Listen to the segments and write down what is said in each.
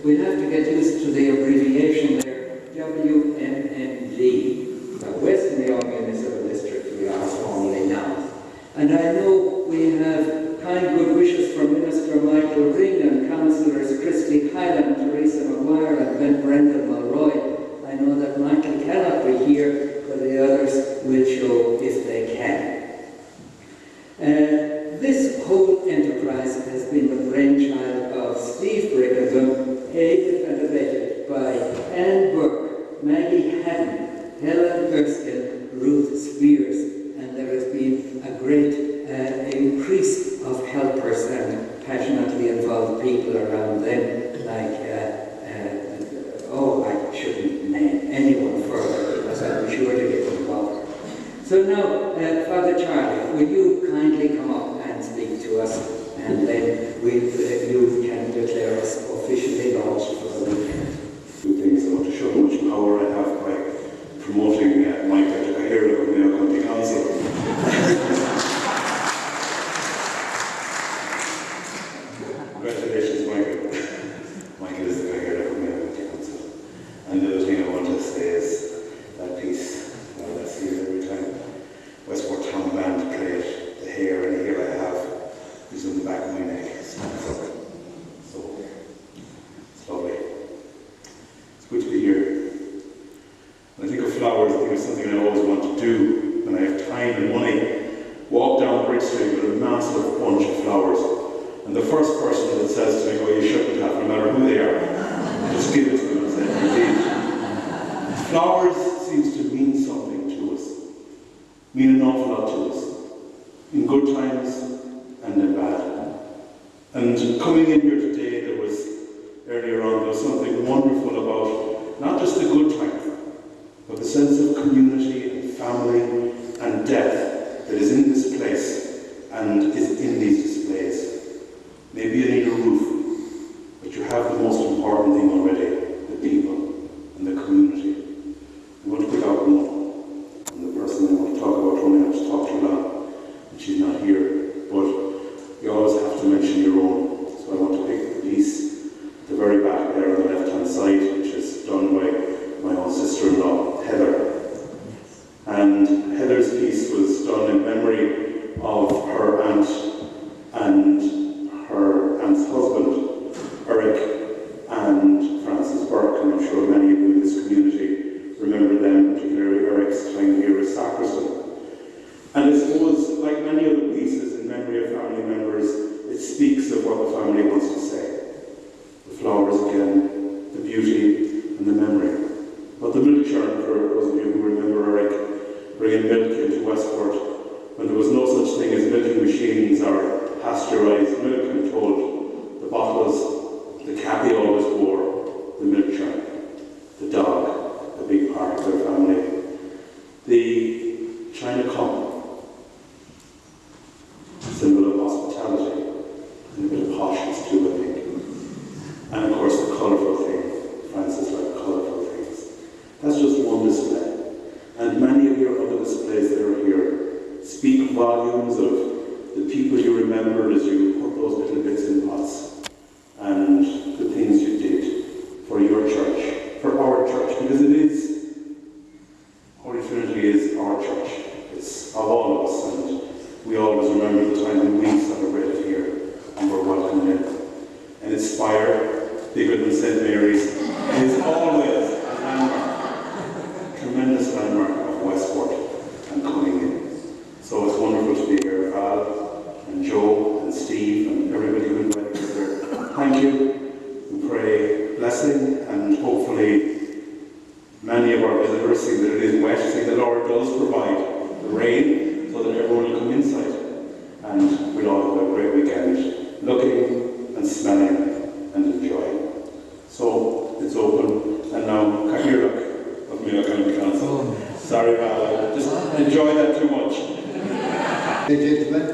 We have to get used to the abbreviation there, WMMD. The West Mayo Municipal District we are formally now. And I know we have kind good wishes from Minister Michael Ring and Councillors Christy Hyland, Teresa Maguire and Ben Brendan Mulroy. I know that Michael cannot be here, but the others will show if they can. This whole enterprise has been the brainchild of Steve Briggingham, aided and abetted by Anne Burke, Maggie Haddon, Helen Erskine, Ruth Spears, and there has been a great increase of helpers and passionately involved people around them, like, I shouldn't name anyone further because I'll be sure to get involved. So now, Father Charlie, will you kindly come up and speak to us, and then you can declare us officially launched for the weekend. Two things. I want to show how much power I have by promoting Michael to here at Mayo County Council. Congratulations, Michael. Michael is the guy here at Mayo County Council. And the other thing I want to say is that piece, that's here every time. Westport Town Band played the hair, and the hair I have is on the back of my neck. So it's lovely. It's good to be here. When I think of flowers, I think of something I always want to do when I have time and money. Walk down Bridge Street with a massive bunch of flowers. And the first person that says to me, "Oh, you shouldn't have," no matter who they are, just give it to them and say, "Indeed." Flowers seems to mean something to us. Mean an awful lot to us. In good times and in bad. And coming in here today, earlier on, there was something wonderful about not just the good times, but the sense of community and family and depth that is in this place and is in these displays. Maybe you need a roof, but you have the most important thing already, the people and the community. I'm going to pick out one, and the person I want to talk about only have to talk too long, and she's not here, but you always have to mention your own. So I want to pick the piece at the very back there on the left-hand side, which is done by my own sister-in-law, Heather. And Heather's piece was done in memory of her aunt and her aunt's husband, Eric and Francis Burke, and I'm sure many of you in this community remember them, particularly Eric's time here as sacristan. And I suppose, like many other pieces in memory of family members, it speaks of what the family wants to say. The flowers again, the beauty and the memory. But the milk churn, for those of you who remember Eric bringing milk into Westport, when there was no such thing as milking machines or pasteurised milk, I'm told, the bottles, the cap he always wore, the milk churn, the dog, a big part of their family, the China cup, symbol of hospitality, and a bit of harshness too, I think. And of course the colourful thing. Francis liked colourful things. That's just one display. And many of your other displays that are here speak volumes of the people you remembered as you put those little bits in pots, and the things you did for your church, for our church, because it is, Holy Trinity is our church. It's of all of us, and we always remember the time when we celebrated here and were welcomed in. And its spire, bigger than St. Mary's, is always a landmark, a tremendous landmark of Westport and coming in. So it's wonderful to be here, Al and Joe and Steve and everybody who invited us here. Thank you. We pray blessing, and hopefully many of our visitors, seeing that it is wet, see the Lord does provide the rain so that everyone will come inside. And we'll all have a great weekend, looking and smelling and enjoying. So it's open, and now Kahiruk of Mayo County Council. Sorry, Val, I just enjoy that too much. Gentlemen,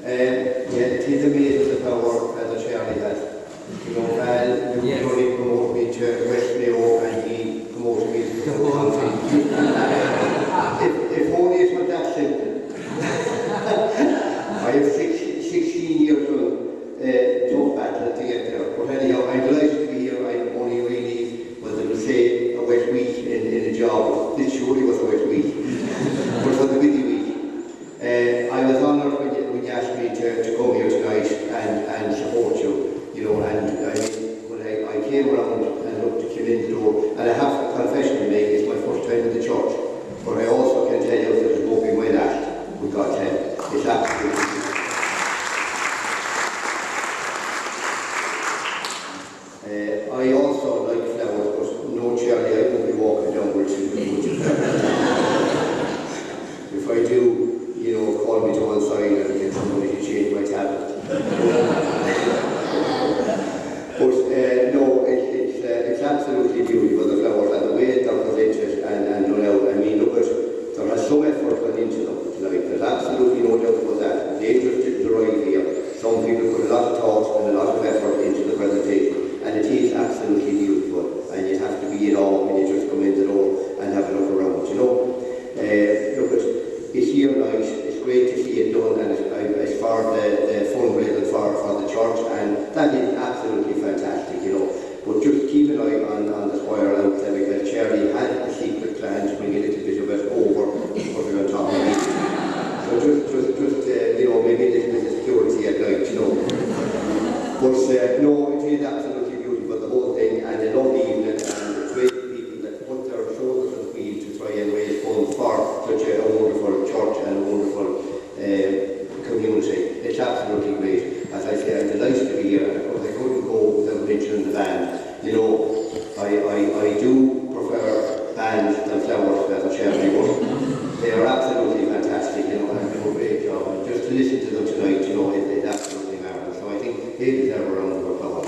it is amazing the power that Charlie has. You know, Val, you only promoted me to West Mayo, and he promoted me to the whole country. If only it was that simple. I have 16 years of tough battle to get there. But anyhow, I'm delighted to be here. I'm and looked, came in the door. And I have a confession to make, it's my first time in the church. But I also can tell you that it won't be my last with God's help. It's absolutely. I also like flowers, but no, Charlie, I won't be walking down where to If I do, you know, call me to one side and get somebody to change my tablet. But no, it's absolutely beautiful, the flowers, and the way they're presented and done out. I mean, look at, there has some effort gone into them tonight. There's absolutely no doubt about that. Dangerous to arrive here. Some people put a lot of thought and a lot of effort into the presentation, and it is absolutely beautiful. And you have to be in awe when you just come in the door and have a look around, you know. Look at, it's here night. It's great to see it done, and it's for the fundraising for the church, and that is absolutely fantastic, you know. But just keep an eye on the choir out there, because Charlie had a secret plan to bring a little bit of it over what we're going to talk about. So just you know, maybe a little bit of security at night, you know. But no, it is absolutely beautiful, the whole thing, and a lovely evening, and great people that put their shoulders on the wheel to try and raise funds for such a wonderful church and a wonderful community. It's absolutely great. As I say, I'm delighted to be here, and of course I couldn't go without mentioning the band. You know, I do prefer bands than flowers, as a Charlie would. They are absolutely fantastic, you know, and do a great job. And just to listen to them tonight, you know, it's absolutely marvellous. So I think they deserve a round of applause.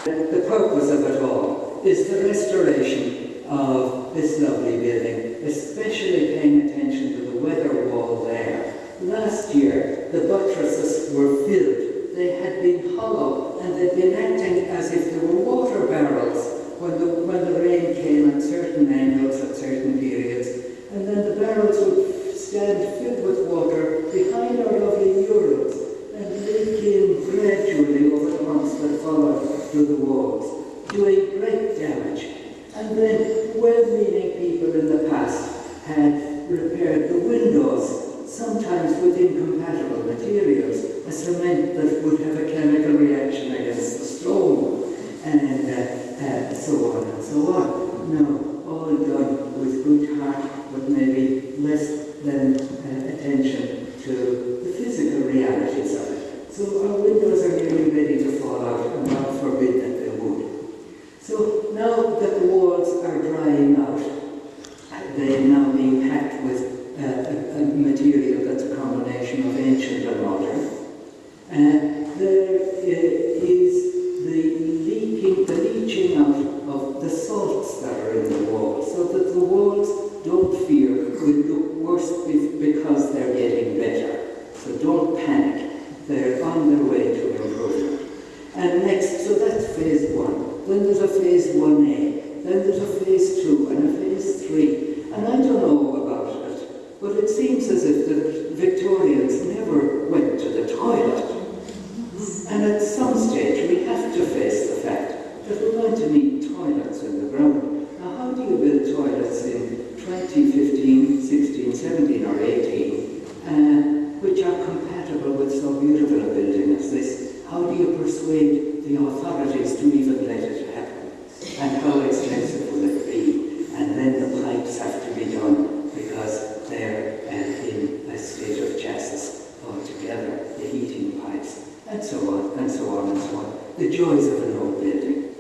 The purpose of it all is the restoration of this lovely building, especially paying attention to the weather wall there. Last year, the buttresses were filled. They had been hollow, and they'd been acting as if they were water barrels when the rain came at certain angles at certain periods. And then the barrels would stand filled with water behind our lovely murals and leak in gradually over the months that followed through the walls, doing great damage. And then well-meaning people in the past had repaired the windows, sometimes with incompatible materials, a cement that would have a chemical reaction against the stone, and so on and so on. Now, all done with good heart, but maybe less than attention to the physical realities of it. So our windows are nearly ready to fall out, and God forbid that they would. So now that the walls are drying out, they're now being packed with a material that's a combination of ancient and modern. There is the leaching out of the salts that are in the walls, so that the walls, don't fear, will look worse because they're getting better. So don't panic. They're on their way to improvement. And next, so that's phase 1. Then there's a phase 1A. Then there's a phase 2 and a phase 3. And I don't know about it, but it seems as if the Victorians never went to the toilet. And at some stage we have to face the fact that we're going to need toilets in the ground. Now, how do you build toilets in 2015, 16, 17 or 18, which are compatible with so beautiful a building as this? How do you persuade the authorities to even let it happen? And how expensive will it be? And then the pipes have to be done because they're in a state of chassis altogether, the heating pipes, and so on, and so on, and so on. The joys of an old building.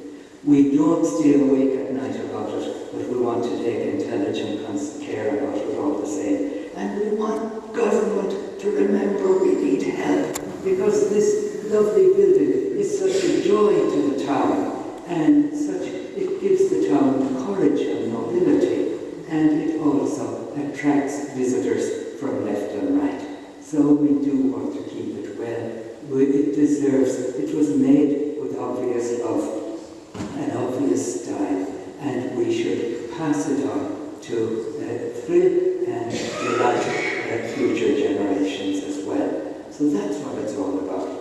We don't stay awake at night about it, but we want to take intelligent care about it all the same. And we want government to remember we need help, because this lovely building is such a joy to the town, and it gives the town courage and nobility, and it also attracts visitors from left and right. So we do want to keep it well. It deserves, it was made with obvious love and obvious style, and we should pass it on to thrill and delight future generations as well. So that's what it's all about.